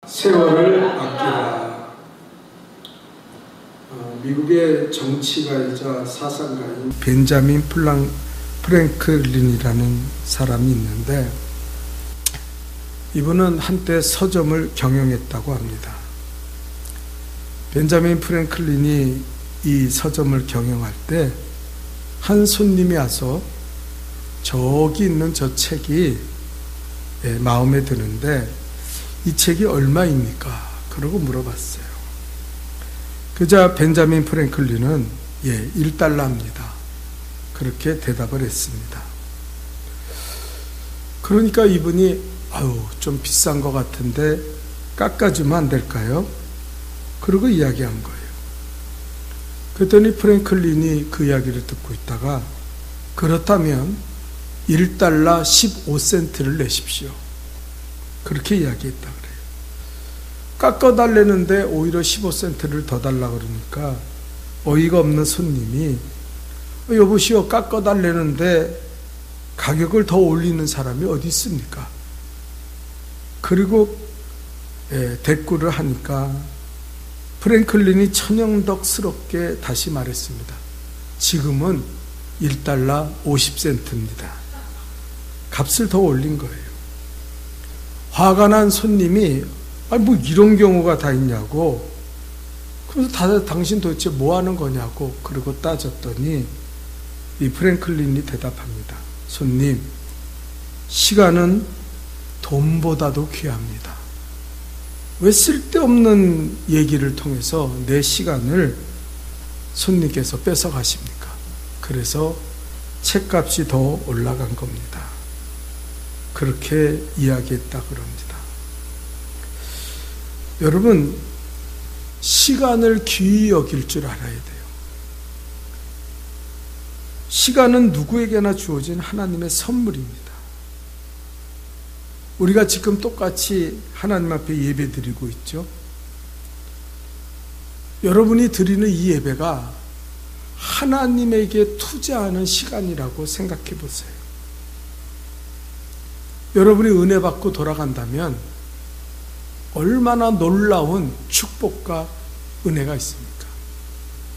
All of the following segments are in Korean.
세월을 아끼라. 미국의 정치가이자 사상가인 벤자민 프랭클린이라는 사람이 있는데, 이분은 한때 서점을 경영했다고 합니다. 벤자민 프랭클린이 이 서점을 경영할 때 한 손님이 와서 저기 있는 저 책이 마음에 드는데 이 책이 얼마입니까? 그러고 물어봤어요. 그자 벤자민 프랭클린은 $1입니다. 그렇게 대답을 했습니다. 그러니까 이분이 좀 비싼 것 같은데 깎아주면 안 될까요? 그러고 이야기한 거예요. 그랬더니 프랭클린이 그 이야기를 듣고 있다가 그렇다면 $1 15센트를 내십시오. 그렇게 이야기했다 그래요. 깎아달라는데 오히려 15센트를 더 달라 그러니까 어이가 없는 손님이 여보시오, 깎아달라는데 가격을 더 올리는 사람이 어디 있습니까? 그리고 대꾸를 하니까 프랭클린이 천연덕스럽게 다시 말했습니다. 지금은 $1 50센트입니다. 값을 더 올린 거예요. 화가 난 손님이 뭐 이런 경우가 다 있냐고, 그래서 당신 도대체 뭐 하는 거냐고 그러고 따졌더니 이 프랭클린이 대답합니다. 손님, 시간은 돈보다도 귀합니다. 왜 쓸데없는 얘기를 통해서 내 시간을 손님께서 뺏어 가십니까? 그래서 책값이 더 올라간 겁니다. 그렇게 이야기했다 그럽니다. 여러분, 시간을 귀히 여길 줄 알아야 돼요. 시간은 누구에게나 주어진 하나님의 선물입니다. 우리가 지금 똑같이 하나님 앞에 예배 드리고 있죠. 여러분이 드리는 이 예배가 하나님에게 투자하는 시간이라고 생각해 보세요. 여러분이 은혜 받고 돌아간다면 얼마나 놀라운 축복과 은혜가 있습니까?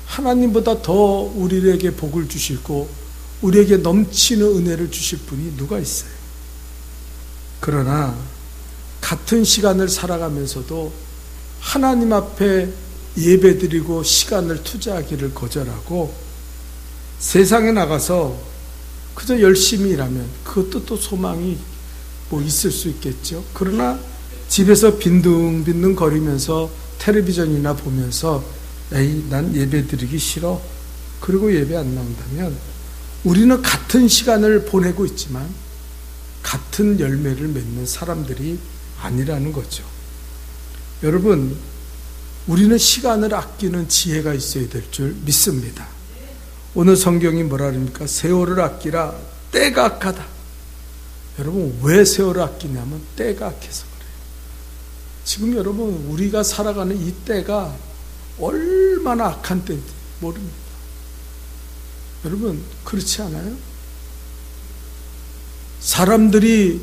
하나님보다 더 우리에게 복을 주시고 우리에게 넘치는 은혜를 주실 분이 누가 있어요? 그러나 같은 시간을 살아가면서도 하나님 앞에 예배드리고 시간을 투자하기를 거절하고 세상에 나가서 그저 열심히 일하면 그것도 또 소망이 있을 수 있겠죠. 그러나 집에서 빈둥빈둥 거리면서 텔레비전이나 보면서 난 예배드리기 싫어, 그리고 예배 안 나온다면 우리는 같은 시간을 보내고 있지만 같은 열매를 맺는 사람들이 아니라는 거죠. 여러분, 우리는 시간을 아끼는 지혜가 있어야 될 줄 믿습니다. 오늘 성경이 뭐라 그럽니까? 세월을 아끼라, 때가 악하다. 여러분, 왜 세월을 아끼냐면 때가 악해서 그래요. 지금 여러분, 우리가 살아가는 이 때가 얼마나 악한 때인지 모릅니다. 여러분, 그렇지 않아요? 사람들이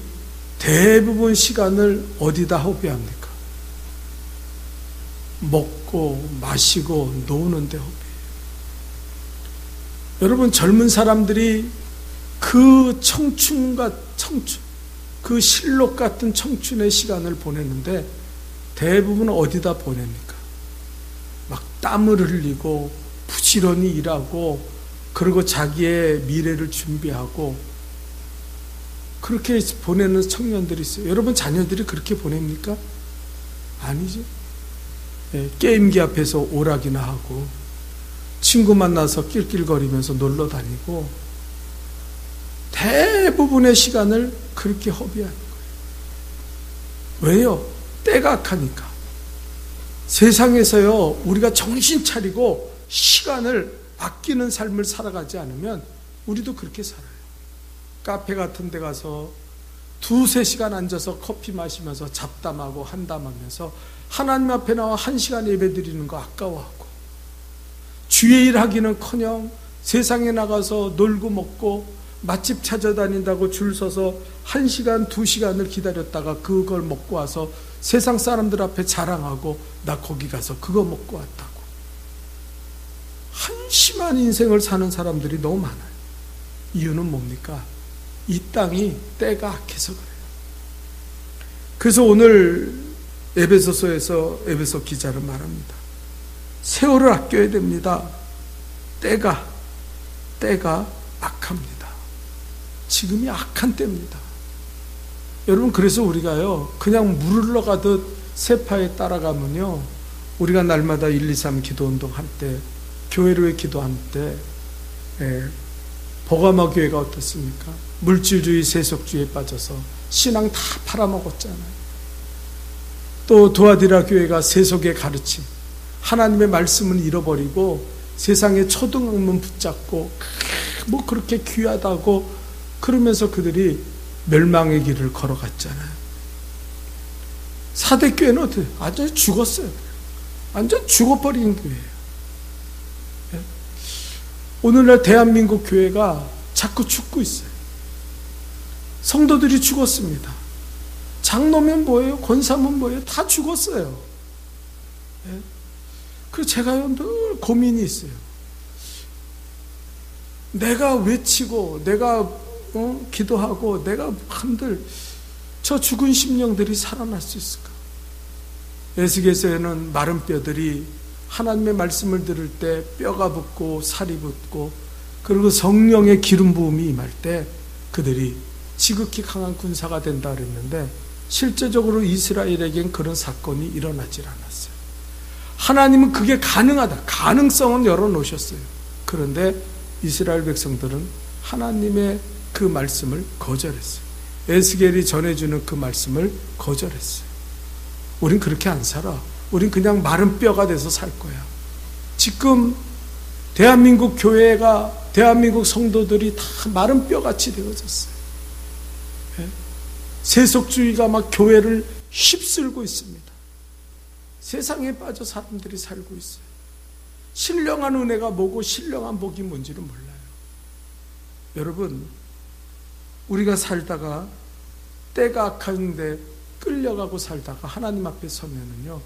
대부분 시간을 어디다 허비합니까? 먹고 마시고 노는데 허비해요. 여러분, 젊은 사람들이 그 그 실록 같은 청춘의 시간을 보내는데 대부분 어디다 보냅니까? 막 땀을 흘리고 부지런히 일하고 그리고 자기의 미래를 준비하고 그렇게 보내는 청년들이 있어요. 여러분, 자녀들이 그렇게 보냅니까? 아니죠. 게임기 앞에서 오락이나 하고 친구 만나서 낄낄거리면서 놀러 다니고 대부분의 시간을 그렇게 허비하는 거예요. 왜요? 때가 악하니까. 세상에서요, 우리가 정신 차리고 시간을 아끼는 삶을 살아가지 않으면 우리도 그렇게 살아요. 카페 같은 데 가서 2-3시간 앉아서 커피 마시면서 잡담하고 한담하면서 하나님 앞에 나와 1시간 예배 드리는 거 아까워하고, 주의 일 하기는커녕 세상에 나가서 놀고 먹고 맛집 찾아다닌다고 줄 서서 1시간, 2시간을 기다렸다가 그걸 먹고 와서 세상 사람들 앞에 자랑하고 나 거기 가서 그거 먹고 왔다고. 한심한 인생을 사는 사람들이 너무 많아요. 이유는 뭡니까? 이 땅이 때가 악해서 그래요. 그래서 오늘 에베소서에서 에베소 기자는 말합니다. 세월을 아껴야 됩니다. 때가 악합니다. 지금이 악한 때입니다. 여러분, 그래서 우리가요, 그냥 물 흘러가듯 세파에 따라가면요, 우리가 날마다 1, 2, 3 기도운동 할 때, 교회로의 기도할 때, 버가마 교회가 어떻습니까? 물질주의, 세속주의에 빠져서 신앙 다 팔아먹었잖아요. 또 두아디라 교회가 세속의 가르침, 하나님의 말씀을 잃어버리고 세상의 초등학문 붙잡고 뭐 그렇게 귀하다고 그러면서 그들이 멸망의 길을 걸어갔잖아요. 사대교회는 어떻게? 완전히 죽었어요. 완전 죽어버린 교회예요. 오늘날 대한민국 교회가 자꾸 죽고 있어요. 성도들이 죽었습니다. 장로면 뭐예요? 권사면 뭐예요? 다 죽었어요. 그래서 제가요, 늘 고민이 있어요. 내가 외치고 내가 기도하고 내가 한들 저 죽은 심령들이 살아날 수 있을까? 에스겔서에는 마른 뼈들이 하나님의 말씀을 들을 때 뼈가 붙고 살이 붙고 그리고 성령의 기름 부음이 임할 때 그들이 지극히 강한 군사가 된다 그랬는데 실제적으로 이스라엘에겐 그런 사건이 일어나질 않았어요. 하나님은 그게 가능하다. 가능성은 열어놓으셨어요. 그런데 이스라엘 백성들은 하나님의 그 말씀을 거절했어요. 에스겔이 전해주는 그 말씀을 거절했어요. 우린 그렇게 안 살아. 우린 그냥 마른 뼈가 돼서 살 거야. 지금 대한민국 교회가, 대한민국 성도들이 다 마른 뼈같이 되어졌어요. 세속주의가 막 교회를 휩쓸고 있습니다. 세상에 빠져 사람들이 살고 있어요. 신령한 은혜가 뭐고 신령한 복이 뭔지를 몰라요. 여러분, 우리가 살다가 때가 악한데 끌려가고 살다가 하나님 앞에 서면은요,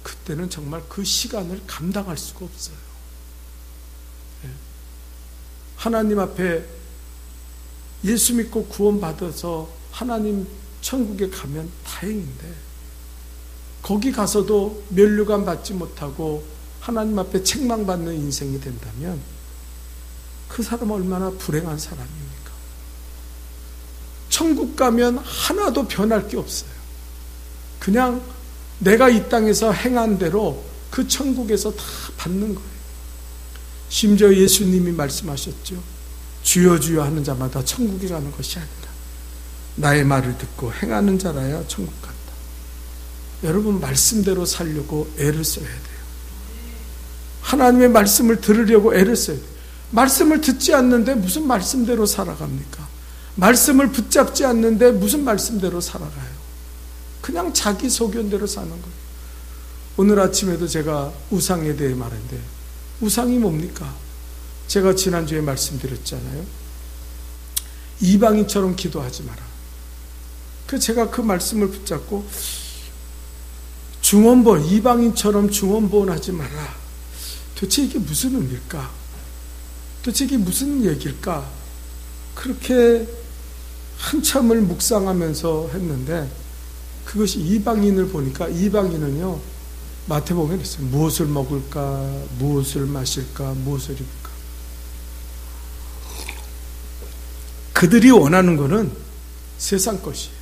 그때는 정말 그 시간을 감당할 수가 없어요. 하나님 앞에 예수 믿고 구원받아서 하나님 천국에 가면 다행인데 거기 가서도 면류관 받지 못하고 하나님 앞에 책망받는 인생이 된다면 그 사람은 얼마나 불행한 사람입니까? 천국 가면 하나도 변할 게 없어요. 그냥 내가 이 땅에서 행한 대로 그 천국에서 다 받는 거예요. 심지어 예수님이 말씀하셨죠. 주여 주여 하는 자마다 천국에 가는 것이 아니라 나의 말을 듣고 행하는 자라야 천국 간다. 여러분, 말씀대로 살려고 애를 써야 돼요. 하나님의 말씀을 들으려고 애를 써야 돼요. 말씀을 듣지 않는데 무슨 말씀대로 살아갑니까? 말씀을 붙잡지 않는데 무슨 말씀대로 살아가요? 그냥 자기 소견대로 사는 거예요. 오늘 아침에도 제가 우상에 대해 말했는데 우상이 뭡니까? 제가 지난주에 말씀드렸잖아요. 이방인처럼 기도하지 마라. 제가 그 말씀을 붙잡고 중언부언, 이방인처럼 중언부언하지 마라. 도대체 이게 무슨 의미일까? 도대체 이게 무슨 얘기일까? 그렇게 한참을 묵상하면서 했는데 그것이 이방인을 보니까 이방인은요, 마태복음에 있어요. 무엇을 먹을까? 무엇을 마실까? 무엇을 입을까? 그들이 원하는 것은 세상 것이에요.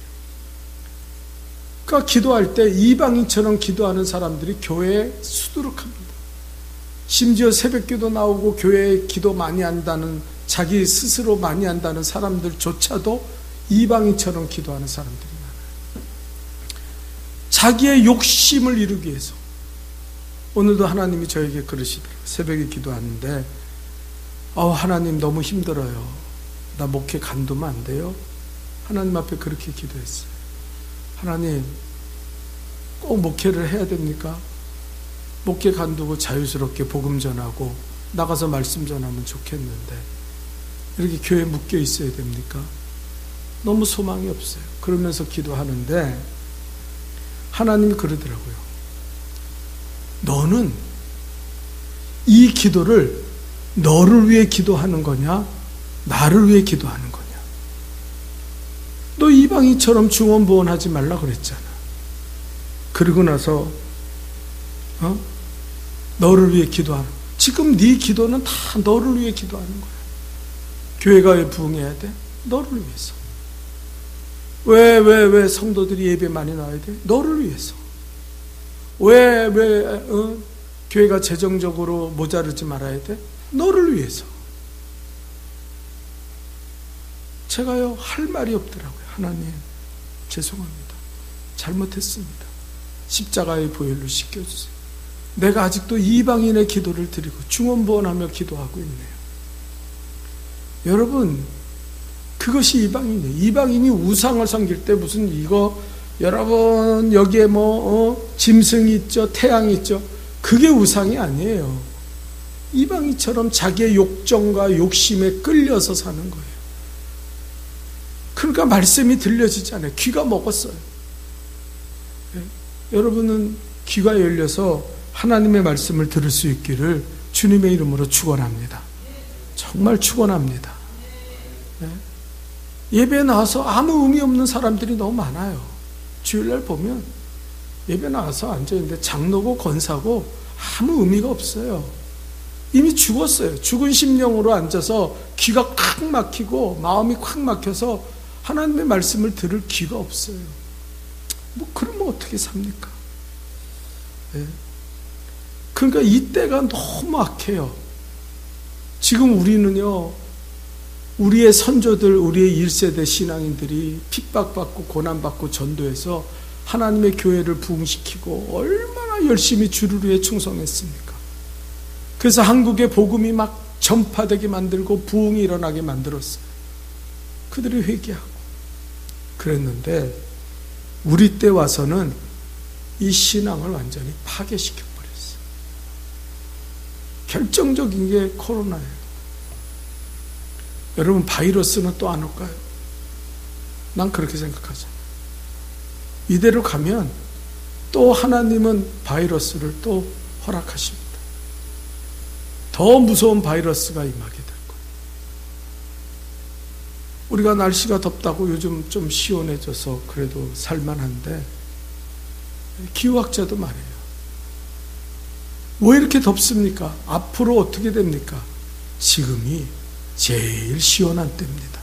그러니까 기도할 때 이방인처럼 기도하는 사람들이 교회에 수두룩합니다. 심지어 새벽기도 나오고 교회에 기도 많이 한다는, 자기 스스로 많이 한다는 사람들조차도 이방인처럼 기도하는 사람들이 많아요. 자기의 욕심을 이루기 위해서. 오늘도 하나님이 저에게 그러시더라고요. 새벽에 기도하는데 하나님 너무 힘들어요. 나 목회 간두면 안 돼요? 하나님 앞에 그렇게 기도했어요. 하나님, 꼭 목회를 해야 됩니까? 목회 간두고 자유스럽게 복음 전하고 나가서 말씀 전하면 좋겠는데 이렇게 교회에 묶여 있어야 됩니까? 너무 소망이 없어요. 그러면서 기도하는데 하나님이 그러더라고요. 너는 이 기도를 너를 위해 기도하는 거냐? 나를 위해 기도하는 거냐? 너 이방인처럼 중언부언하지 말라 그랬잖아. 그러고 나서 너를 위해 기도하는, 지금 네 기도는 다 너를 위해 기도하는 거야. 교회가 왜 부흥해야 돼? 너를 위해서. 왜 성도들이 예배 많이 나와야 돼? 너를 위해서. 왜 교회가 재정적으로 모자르지 말아야 돼? 너를 위해서. 제가요 할 말이 없더라고요. 하나님 죄송합니다. 잘못했습니다. 십자가의 보혈로 씻겨주세요. 내가 아직도 이방인의 기도를 드리고 중언부언하며 기도하고 있네요. 여러분, 그것이 이방인이에요. 이방인이 우상을 섬길 때 무슨 이거 여러분 여기에 짐승이 있죠, 태양이 있죠. 그게 우상이 아니에요. 이방인처럼 자기의 욕정과 욕심에 끌려서 사는 거예요. 그러니까 말씀이 들려지지 않아요. 귀가 먹었어요. 여러분은 귀가 열려서 하나님의 말씀을 들을 수 있기를 주님의 이름으로 축원합니다. 정말 축원합니다. 예배에 나와서 아무 의미 없는 사람들이 너무 많아요. 주일날 보면 예배 나와서 앉아있는데 장로고 권사고 아무 의미가 없어요. 이미 죽었어요. 죽은 심령으로 앉아서 귀가 콱 막히고 마음이 콱 막혀서 하나님의 말씀을 들을 귀가 없어요. 그러면 어떻게 삽니까? 그러니까 이때가 너무 악해요. 지금 우리는요, 우리의 선조들, 우리의 1세대 신앙인들이 핍박받고 고난받고 전도해서 하나님의 교회를 부흥시키고 얼마나 열심히 주를 위해 충성했습니까? 그래서 한국의 복음이 막 전파되게 만들고 부흥이 일어나게 만들었어요. 그들이 회개하고 그랬는데 우리 때 와서는 이 신앙을 완전히 파괴시켜버렸어요. 결정적인 게 코로나예요. 여러분, 바이러스는 또 안 올까요? 난 그렇게 생각하잖아요. 이대로 가면 또 하나님은 바이러스를 또 허락하십니다. 더 무서운 바이러스가 임하게 될 거예요. 우리가 날씨가 덥다고 요즘 좀 시원해져서 그래도 살만한데 기후학자도 말해요. 왜 이렇게 덥습니까? 앞으로 어떻게 됩니까? 지금이 제일 시원한 때입니다.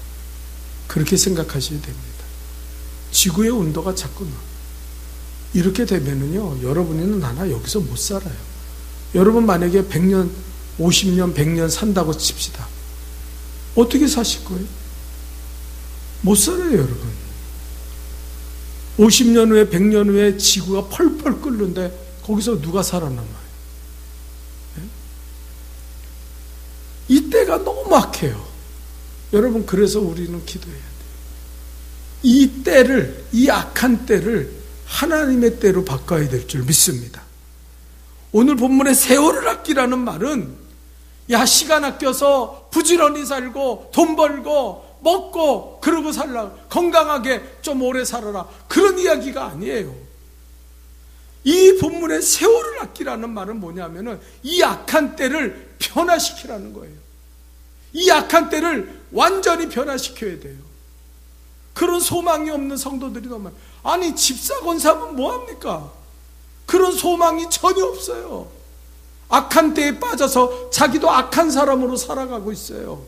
그렇게 생각하셔야 됩니다. 지구의 온도가 자꾸 이렇게 되면은요, 여러분이는 나나 여기서 못 살아요. 여러분 만약에 100년, 50년, 100년 산다고 칩시다. 어떻게 사실 거예요? 못 살아요, 여러분. 50년 후에, 100년 후에 지구가 펄펄 끓는데 거기서 누가 살아남아요? 이때가 너무 악해요. 여러분, 그래서 우리는 기도해야 돼요. 이 때를, 이 악한 때를 하나님의 때로 바꿔야 될 줄 믿습니다. 오늘 본문의 세월을 아끼라는 말은, 야, 시간 아껴서 부지런히 살고 돈 벌고 먹고 그러고 살라, 건강하게 좀 오래 살아라, 그런 이야기가 아니에요. 이 본문의 세월을 아끼라는 말은 뭐냐면은 이 악한 때를 변화시키라는 거예요. 이 악한 때를 완전히 변화시켜야 돼요. 그런 소망이 없는 성도들이 너무 많아요. 아니, 집사 권사면 뭐합니까? 그런 소망이 전혀 없어요. 악한 때에 빠져서 자기도 악한 사람으로 살아가고 있어요.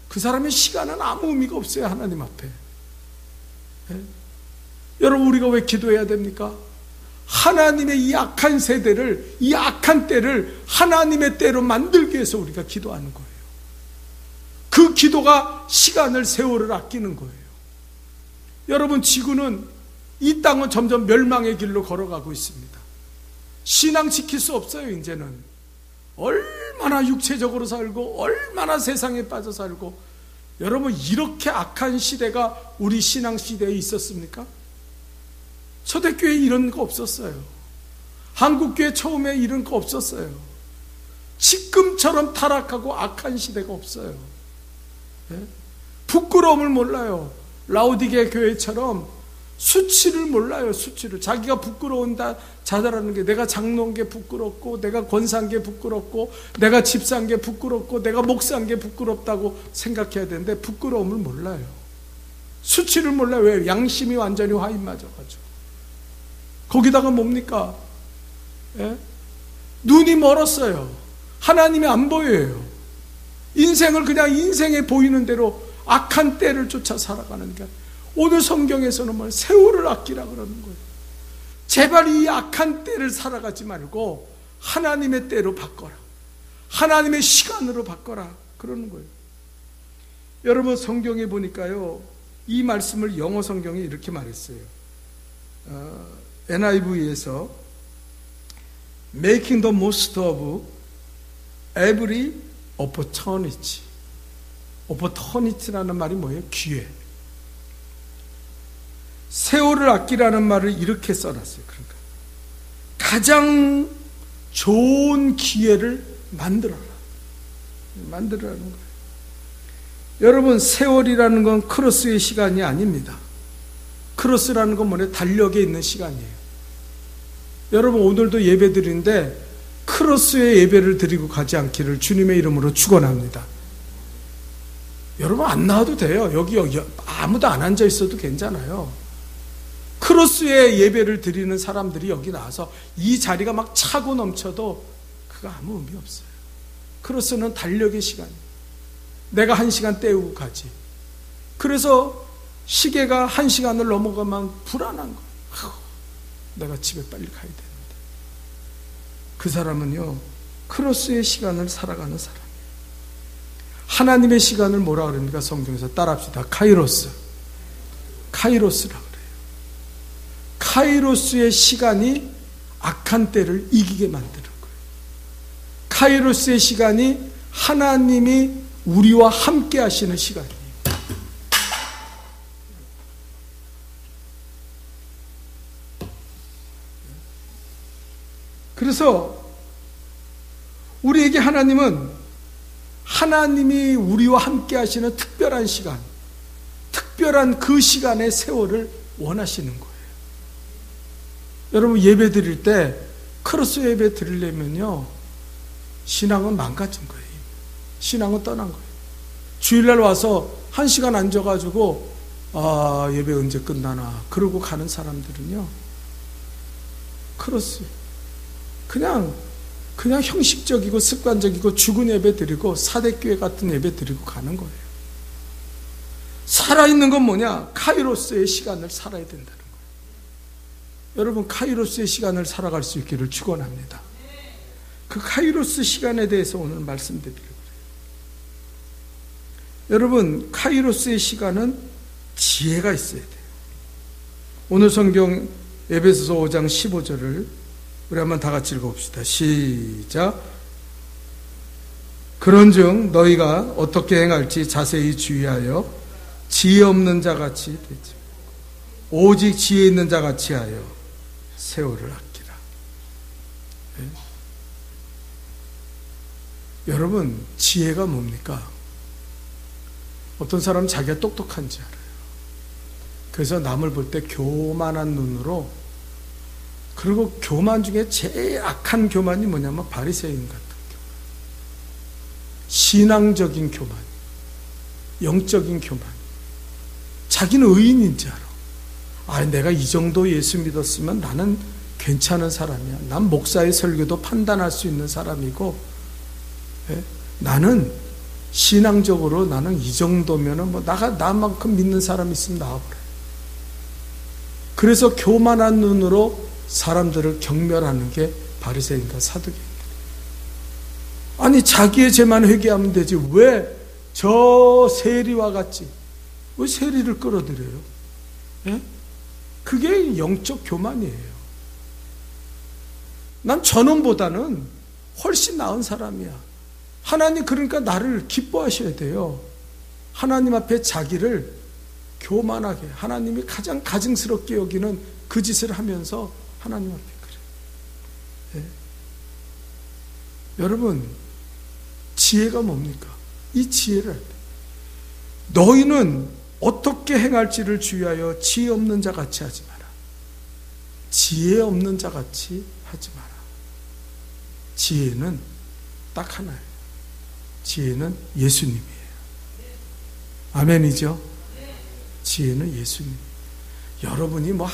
그 사람의 시간은 아무 의미가 없어요, 하나님 앞에. 여러분, 우리가 왜 기도해야 됩니까? 하나님의 이 악한 세대를, 이 악한 때를 하나님의 때로 만들기 위해서 우리가 기도하는 거예요. 그 기도가 시간을, 세월을 아끼는 거예요. 여러분, 지구는, 이 땅은 점점 멸망의 길로 걸어가고 있습니다. 신앙 지킬 수 없어요. 이제는 얼마나 육체적으로 살고 얼마나 세상에 빠져 살고. 여러분, 이렇게 악한 시대가 우리 신앙 시대에 있었습니까? 초대교회에 이런 거 없었어요. 한국교회 처음에 이런 거 없었어요. 지금처럼 타락하고 악한 시대가 없어요. 예? 부끄러움을 몰라요. 라오디게 교회처럼 수치를 몰라요. 수치를. 자기가 부끄러운 자다라는 게, 내가 장로인 게 부끄럽고, 내가 권사인 게 부끄럽고, 내가 집사인 게 부끄럽고, 내가 목사인 게 부끄럽다고 생각해야 되는데 부끄러움을 몰라요. 수치를 몰라요. 왜? 양심이 완전히 화인 맞아가지고. 거기다가 뭡니까? 예? 눈이 멀었어요. 하나님이 안 보여요. 인생을 그냥 인생에 보이는 대로 악한 때를 쫓아 살아가는 게, 오늘 성경에서는 뭘 세월을 아끼라 그러는 거예요. 제발 이 악한 때를 살아가지 말고 하나님의 때로 바꿔라. 하나님의 시간으로 바꿔라. 그러는 거예요. 여러분, 성경에 보니까요, 이 말씀을 영어 성경에 이렇게 말했어요. NIV에서 Making the most of every opportunity. opportunity라는 말이 뭐예요? 기회. 세월을 아끼라는 말을 이렇게 써놨어요. 그러니까 가장 좋은 기회를 만들어라. 만들어라는 거예요. 여러분, 세월이라는 건 크로스의 시간이 아닙니다. 크로스라는 건 뭐냐? 달력에 있는 시간이에요. 여러분, 오늘도 예배 드리는데 크로스의 예배를 드리고 가지 않기를 주님의 이름으로 축원합니다. 여러분, 안 나와도 돼요. 여기 아무도 안 앉아 있어도 괜찮아요. 크로스의 예배를 드리는 사람들이 여기 나와서 이 자리가 막 차고 넘쳐도 그거 아무 의미 없어요. 크로스는 달력의 시간이에요. 내가 1시간 때우고 가지. 그래서 시계가 1시간을 넘어가면 불안한 거예요. 내가 집에 빨리 가야 되는데. 그 사람은요, 크로스의 시간을 살아가는 사람이에요. 하나님의 시간을 뭐라 그럽니까? 성경에서 따라합시다. 카이로스. 카이로스라 그래요. 카이로스의 시간이 악한 때를 이기게 만드는 거예요. 카이로스의 시간이 하나님이 우리와 함께 하시는 시간이에요. 그래서 우리에게 하나님은 하나님이 우리와 함께 하시는 특별한 시간, 특별한 그 시간의 세월을 원하시는 거예요. 여러분, 예배 드릴 때 크로스 예배 드리려면요, 신앙은 망가진 거예요. 신앙은 떠난 거예요. 주일날 와서 1시간 앉아가지고 예배 언제 끝나나 그러고 가는 사람들은요, 크로스 그냥 형식적이고 습관적이고 죽은 예배 드리고 사대교회 같은 예배 드리고 가는 거예요. 살아있는 건 뭐냐? 카이로스의 시간을 살아야 된다는 거예요. 여러분, 카이로스의 시간을 살아갈 수 있기를 축원합니다. 그 카이로스 시간에 대해서 오늘 말씀드리려고 그래요. 여러분, 카이로스의 시간은 지혜가 있어야 돼요. 오늘 성경 에베소서 5장 15절을 우리 한번 다 같이 읽어봅시다. 시작. 그런즉 너희가 어떻게 행할지 자세히 주의하여 지혜 없는 자같이 되지 오직 지혜 있는 자같이 하여 세월을 아끼라. 네? 여러분, 지혜가 뭡니까? 어떤 사람은 자기가 똑똑한지 알아요. 그래서 남을 볼 때 교만한 눈으로, 그리고 교만 중에 제일 악한 교만이 뭐냐면 바리새인 같은 교만, 신앙적인 교만, 영적인 교만. 자기는 의인인지 알아. 내가 이 정도 예수 믿었으면 나는 괜찮은 사람이야. 난 목사의 설교도 판단할 수 있는 사람이고, 나는 신앙적으로 나는 이 정도면은 나만큼 믿는 사람 있으면 나와버려. 그래서 교만한 눈으로 사람들을 경멸하는 게 바리새인과 사두개인들. 아니, 자기의 죄만 회개하면 되지 왜 저 세리와 같이 왜 세리를 끌어들여요? 예? 그게 영적 교만이에요. 난 저놈보다는 훨씬 나은 사람이야. 하나님, 그러니까 나를 기뻐하셔야 돼요. 하나님 앞에 자기를 교만하게, 하나님이 가장 가증스럽게 여기는 그 짓을 하면서 하나님 앞에 그래. 예. 여러분, 지혜가 뭡니까? 이 지혜를 할 때. 너희는 어떻게 행할지를 주의하여 지혜 없는 자 같이 하지 마라. 지혜 없는 자 같이 하지 마라. 지혜는 딱 하나예요. 지혜는 예수님이에요. 아멘이죠? 지혜는 예수님. 여러분이 뭐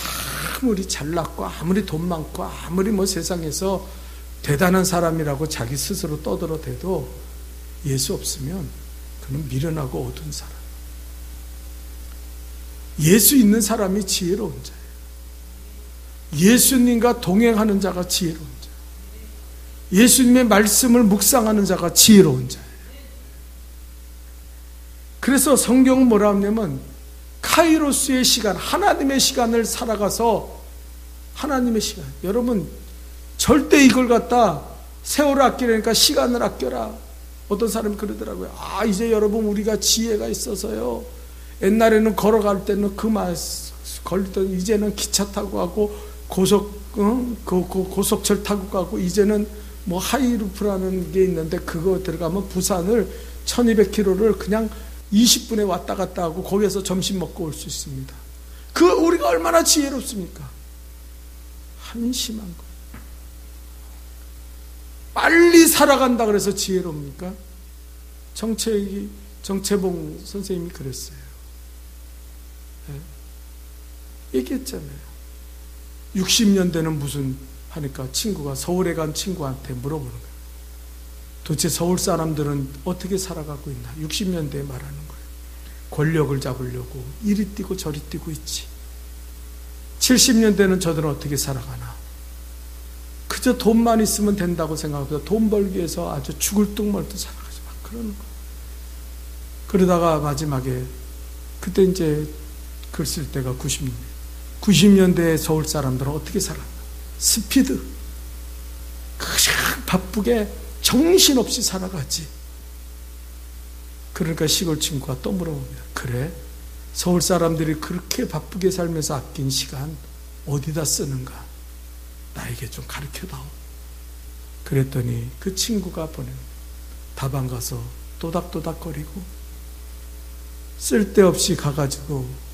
아무리 잘났고 아무리 돈 많고 아무리 뭐 세상에서 대단한 사람이라고 자기 스스로 떠들어대도 예수 없으면 그는 미련하고 어두운 사람. 예수 있는 사람이 지혜로운 자예요. 예수님과 동행하는 자가 지혜로운 자예요. 예수님의 말씀을 묵상하는 자가 지혜로운 자예요. 그래서 성경은 뭐라 하냐면 카이로스의 시간, 하나님의 시간을 살아가서 하나님의 시간. 여러분 절대 이걸 갖다 세월을 아끼려니까 시간을 아껴라. 어떤 사람이 그러더라고요. 이제 여러분 우리가 지혜가 있어서요. 옛날에는 걸어갈 때는 걸리던 이제는 기차 타고 가고 고속철 타고 가고 이제는 뭐 하이루프라는 게 있는데 그거 들어가면 부산을 1200km를 그냥 20분에 왔다 갔다 하고 거기에서 점심 먹고 올 수 있습니다. 우리가 얼마나 지혜롭습니까? 한심한 거. 빨리 살아간다 그래서 지혜롭습니까? 정채봉 선생님이 그랬어요. 얘기했잖아요. 60년대는 무슨 하니까 친구가 서울에 간 친구한테 물어보는 거예요. 도대체 서울 사람들은 어떻게 살아가고 있나? 60년대에 말하는 거예요. 권력을 잡으려고 이리 뛰고 저리 뛰고 있지. 70년대는 저들은 어떻게 살아가나? 그저 돈만 있으면 된다고 생각하고 돈 벌기 위해서 아주 죽을 둥 멀듯 살아가지 막 그러는 거예요. 그러다가 마지막에 그때 이제 글 쓸 때가 90년대. 90년대의 서울 사람들은 어떻게 살았나? 스피드. 그냥 바쁘게 정신없이 살아가지. 그러니까 시골 친구가 또 물어봅니다. 그래? 서울 사람들이 그렇게 바쁘게 살면서 아낀 시간 어디다 쓰는가? 나에게 좀 가르쳐다오. 그랬더니 그 친구가 보낸 다방 가서 또닥또닥거리고 쓸데없이 가가지고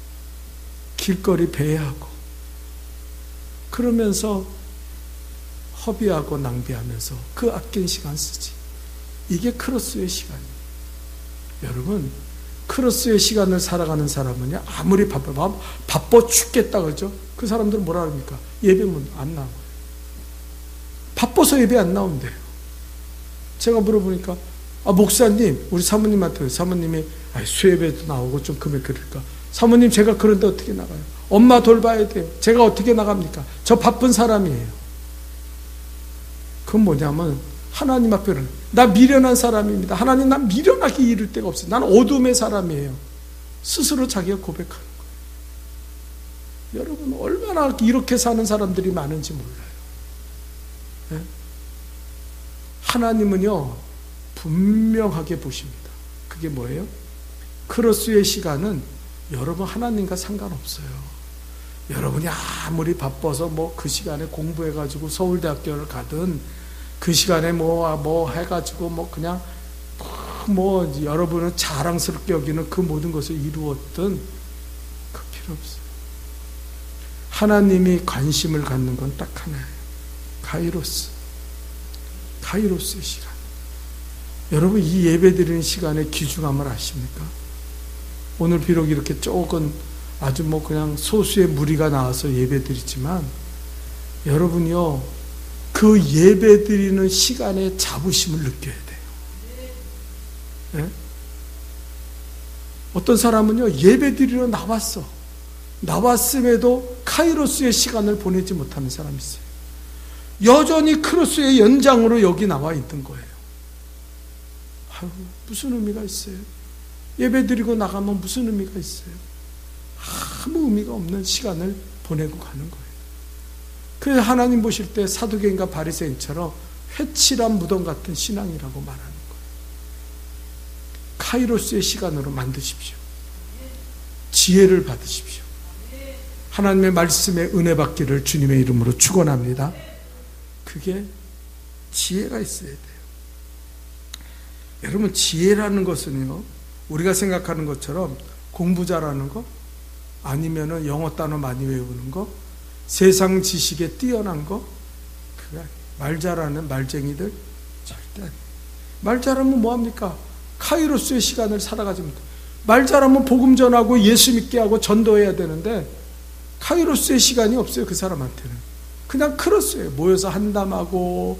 길거리 배회하고 그러면서 허비하고 낭비하면서 그 아낀 시간 쓰지. 이게 크로스의 시간이에요. 여러분 크로스의 시간을 살아가는 사람은요 아무리 바빠 죽겠다 그러죠. 그 사람들은 뭐라 합니까? 예배문 안 나와요. 바빠서 예배 안 나온대요. 제가 물어보니까 목사님 우리 사모님한테 사모님이 수예배도 나오고 좀 금액 그럴까? 사모님 제가 그런데 어떻게 나가요? 엄마 돌봐야 돼요. 제가 어떻게 나갑니까? 저 바쁜 사람이에요. 그건 뭐냐면 하나님 앞에는 나 미련한 사람입니다. 하나님 난 미련하게 이를 데가 없어요. 난 어둠의 사람이에요. 스스로 자기가 고백하는 거예요. 여러분 얼마나 이렇게 사는 사람들이 많은지 몰라요. 네? 하나님은요 분명하게 보십니다. 그게 뭐예요? 크로스의 시간은 여러분 하나님과 상관없어요. 여러분이 아무리 바빠서 뭐 그 시간에 공부해가지고 서울대학교를 가든 그 시간에 뭐 해가지고 뭐 그냥 뭐 여러분은 자랑스럽게 여기는 그 모든 것을 이루었든 그 필요 없어요. 하나님이 관심을 갖는 건 딱 하나예요. 카이로스의 시간. 여러분 이 예배드리는 시간의 귀중함을 아십니까? 오늘 비록 이렇게 조금 아주 뭐 그냥 소수의 무리가 나와서 예배드리지만 여러분이요 그 예배드리는 시간에 자부심을 느껴야 돼요. 네? 어떤 사람은요 예배드리러 나왔음에도 카이로스의 시간을 보내지 못하는 사람이 있어요. 여전히 크로스의 연장으로 여기 나와 있는 거예요. 무슨 의미가 있어요? 예배드리고 나가면 무슨 의미가 있어요? 아무 의미가 없는 시간을 보내고 가는 거예요. 그래서 하나님 보실 때 사두개인과 바리새인처럼 회칠한 무덤 같은 신앙이라고 말하는 거예요. 카이로스의 시간으로 만드십시오. 지혜를 받으십시오. 하나님의 말씀에 은혜 받기를 주님의 이름으로 축원합니다. 그게 지혜가 있어야 돼요. 여러분 지혜라는 것은요 우리가 생각하는 것처럼 공부 잘하는 거, 아니면은 영어 단어 많이 외우는 거, 세상 지식에 뛰어난 거, 그게 아니에요. 말 잘하는 말쟁이들 절대 아니에요. 말 잘하면 뭐합니까? 카이로스의 시간을 살아가지 못해요. 말 잘하면 복음 전하고 예수 믿게 하고 전도해야 되는데 카이로스의 시간이 없어요. 그 사람한테는 그냥 크로스예요. 모여서 한담하고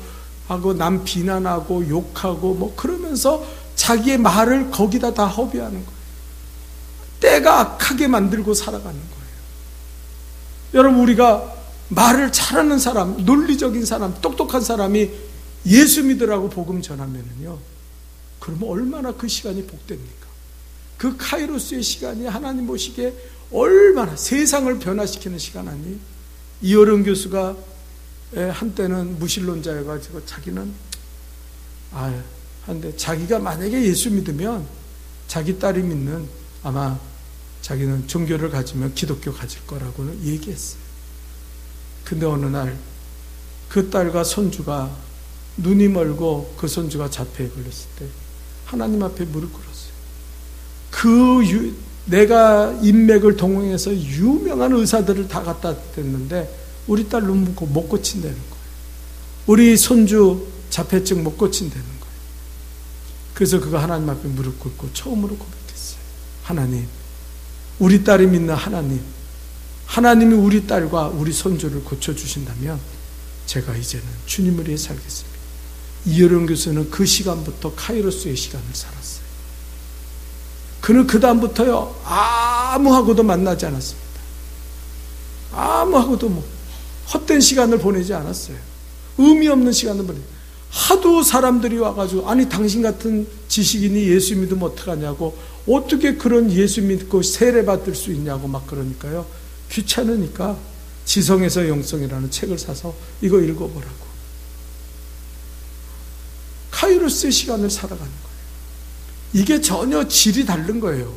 남 비난하고 욕하고 뭐 그러면서 자기의 말을 거기다 다 허비하는 거예요. 때가 악하게 만들고 살아가는 거예요. 여러분, 우리가 말을 잘하는 사람, 논리적인 사람, 똑똑한 사람이 예수 믿으라고 복음 전하면은요, 그러면 얼마나 그 시간이 복됩니까? 그 카이로스의 시간이 하나님 보시기에 얼마나 세상을 변화시키는 시간 아니에요? 이어른 교수가 한때는 무신론자여가지고 자기는 한데 자기가 만약에 예수 믿으면 자기 딸이 믿는 아마 자기는 종교를 가지면 기독교 가질 거라고는 얘기했어요. 근데 어느 날 그 딸과 손주가 눈이 멀고 그 손주가 자폐에 걸렸을 때 하나님 앞에 무릎 꿇었어요. 내가 인맥을 동원해서 유명한 의사들을 다 갖다 댔는데 우리 딸 눈 못 고친다는 거예요. 우리 손주 자폐증 못 고친다는 거예요. 그래서 그가 하나님 앞에 무릎 꿇고 처음으로 고백했어요. 하나님, 우리 딸이 믿는 하나님이 우리 딸과 우리 손주를 고쳐주신다면 제가 이제는 주님을 위해 살겠습니다. 이어른 교수는 그 시간부터 카이로스의 시간을 살았어요. 그는 그 다음부터요, 아무하고도 만나지 않았습니다. 아무하고도 헛된 시간을 보내지 않았어요. 의미 없는 시간을 보내지. 하도 사람들이 와가지고 아니 당신 같은 지식인이 예수 믿으면 어떡하냐고, 어떻게 그런 예수 믿고 세례받을 수 있냐고 막 그러니까요, 귀찮으니까 지성에서 영성이라는 책을 사서 이거 읽어보라고. 카이로스의 시간을 살아가는 거예요. 이게 전혀 질이 다른 거예요.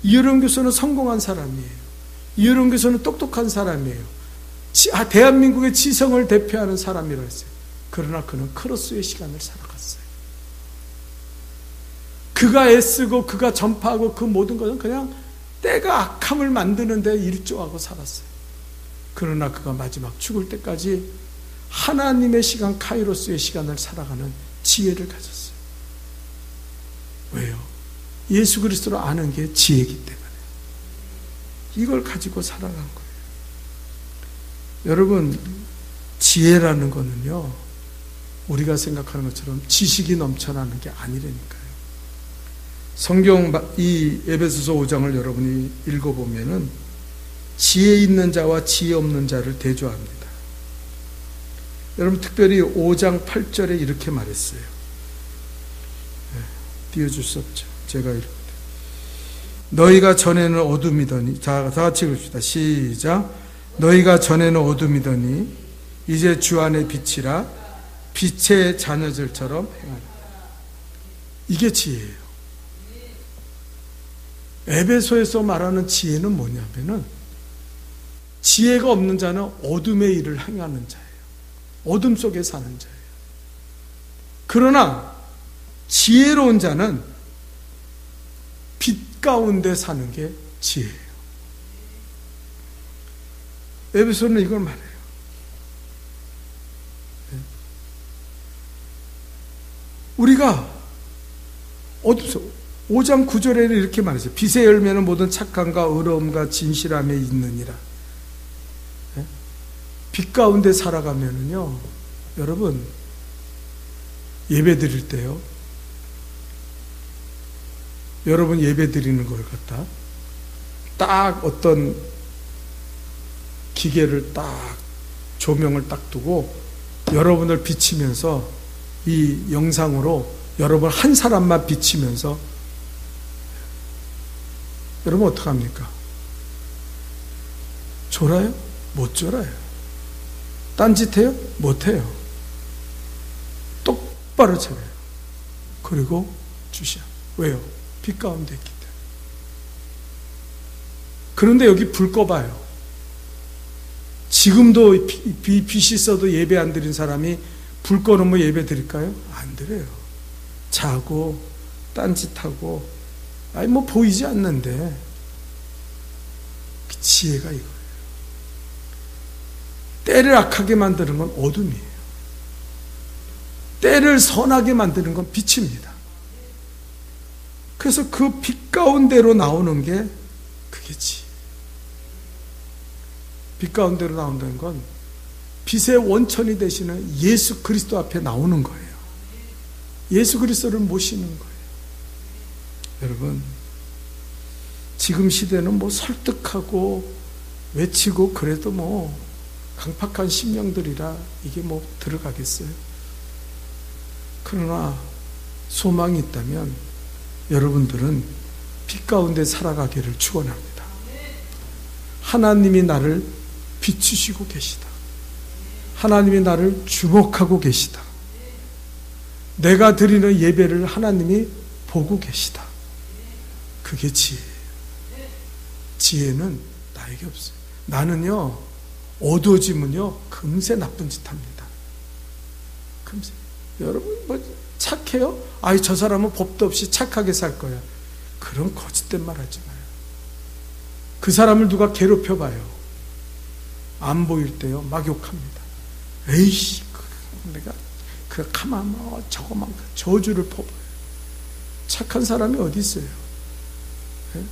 이어른 교수는 성공한 사람이에요. 이어른 교수는 똑똑한 사람이에요. 대한민국의 지성을 대표하는 사람이라고 했어요. 그러나 그는 크로스의 시간을 살아갔어요. 그가 애쓰고 그가 전파하고 그 모든 것은 그냥 때가 악함을 만드는 데 일조하고 살았어요. 그러나 그가 마지막 죽을 때까지 하나님의 시간, 카이로스의 시간을 살아가는 지혜를 가졌어요. 왜요? 예수 그리스도를 아는 게 지혜이기 때문에 이걸 가지고 살아간 거예요. 여러분, 지혜라는 거는요, 우리가 생각하는 것처럼 지식이 넘쳐나는 게 아니라니까요. 성경 이 에베소서 5장을 여러분이 읽어보면은 지혜 있는 자와 지혜 없는 자를 대조합니다. 여러분, 특별히 5장 8절에 이렇게 말했어요. 띄워줄 수 없죠. 제가 읽을 때. 너희가 전에는 어둠이더니, 다 같이 읽읍시다. 시작. 너희가 전에는 어둠이더니 이제 주 안에 빛이라, 빛의 자녀들처럼 행하라. 이게 지혜예요. 에베소에서 말하는 지혜는 뭐냐면은, 지혜가 없는 자는 어둠의 일을 행하는 자예요. 어둠 속에 사는 자예요. 그러나 지혜로운 자는 빛 가운데 사는 게 지혜예요. 에베소는 이걸 말해요. 우리가 어둠 속 5장 9절에는 이렇게 말했어요. 빛의 열매는 모든 착함과 의로움과 진실함에 있느니라. 빛 가운데 살아가면은요, 여러분, 예배 드릴 때요, 여러분 예배 드리는 걸 갖다 딱 어떤 기계를 딱 조명을 딱 두고 여러분을 비치면서 이 영상으로 여러분 한 사람만 비치면서 여러분 어떡합니까? 졸아요? 못 졸아요. 딴짓해요? 못해요. 똑바로 차려요. 그리고 주시야. 왜요? 빛 가운데 있기 때문에. 그런데 여기 불 꺼봐요. 지금도 빛이 있어도 예배 안 드린 사람이 불 꺼놓으면 예배 드릴까요? 안 드려요. 자고 딴짓하고 아니 뭐 보이지 않는데 그 지혜가 이거예요. 때를 악하게 만드는 건 어둠이에요. 때를 선하게 만드는 건 빛입니다. 그래서 그 빛 가운데로 나오는 게 그게 지혜. 빛 가운데로 나온다는 건 빛의 원천이 되시는 예수 그리스도 앞에 나오는 거예요. 예수 그리스도를 모시는 거예요. 여러분, 지금 시대는 뭐 설득하고 외치고 그래도 뭐 강팍한 심령들이라 이게 뭐 들어가겠어요. 그러나 소망이 있다면 여러분들은 빛 가운데 살아가기를 축원합니다. 하나님이 나를 비추시고 계시다. 하나님이 나를 주목하고 계시다. 내가 드리는 예배를 하나님이 보고 계시다. 그게 지혜예요. 지혜는 나에게 없어요. 나는요, 어두워지면요, 금세 나쁜 짓 합니다. 금세. 여러분, 뭐, 착해요? 아이, 저 사람은 법도 없이 착하게 살 거야. 그런 거짓된 말 하지 마요. 그 사람을 누가 괴롭혀봐요. 안 보일 때요, 막 욕합니다. 에이씨, 내가, 가만, 저거만, 저주를 퍼봐요. 착한 사람이 어디 있어요? 네?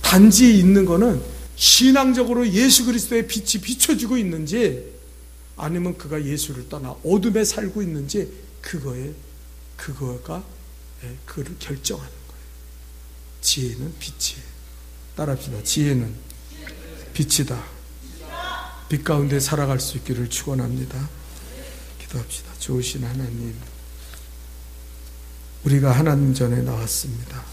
단지 있는 거는 신앙적으로 예수 그리스도의 빛이 비춰지고 있는지 아니면 그가 예수를 떠나 어둠에 살고 있는지 그거가 그를 결정하는 거예요. 지혜는 빛이에요. 따라합시다. 지혜는 빛이다. 빛 가운데 살아갈 수 있기를 축원합니다. 기도합시다. 좋으신 하나님, 우리가 하나님 전에 나왔습니다.